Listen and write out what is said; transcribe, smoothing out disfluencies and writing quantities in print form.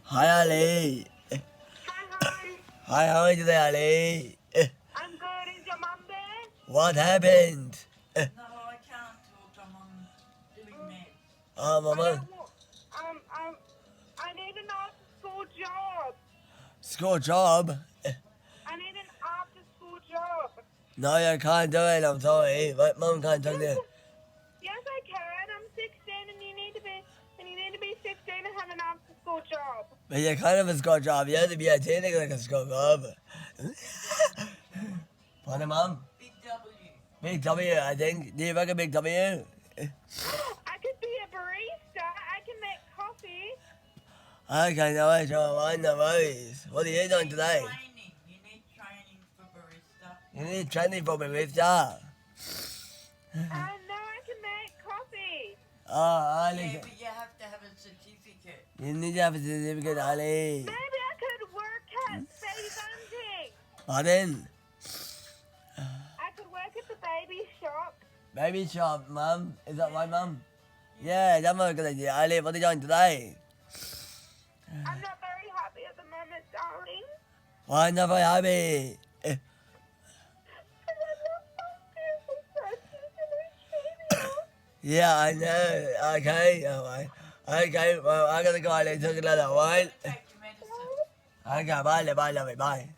Hi, Ali. Hi, how are you today, Ali? I'm good. Is your mum there? What happened? No, I can't talk. I'm doing meds. Oh, I Mama. don't want, I need an after-school job. School job? I need an after-school job. No, you can't do it. I'm sorry. But Mum can't talk to you. Yes, I can. I'm 16, and you need to be 16 to have an after-school job. But you can't have a school job. You have to be a teenager like a school job. Pardon, Mum? Big W. Big W, I think. Do you reckon Big W? I could be a barista. I can make coffee. Okay, no worries, no worries. What are you doing today? Training. You need training for barista. You need training for barista. No, I can make coffee. Oh, Ali. Yeah, but you have to have a certificate. You need to have a certificate, Ali. Maybe I could work at Baby Bunting. Pardon? I could work at the baby shop. Baby shop, Mum. Is that right, Mum? Yeah, that's a good idea. Ali, what are you doing today? I'm not very happy at the moment, darling. Why not very happy? Because I'm not beautiful person in Australia. Yeah, I know. Okay, alright. Okay, well, I gotta go. Ali, talk another, alright? Take your medicine. Okay, bye, love it, bye.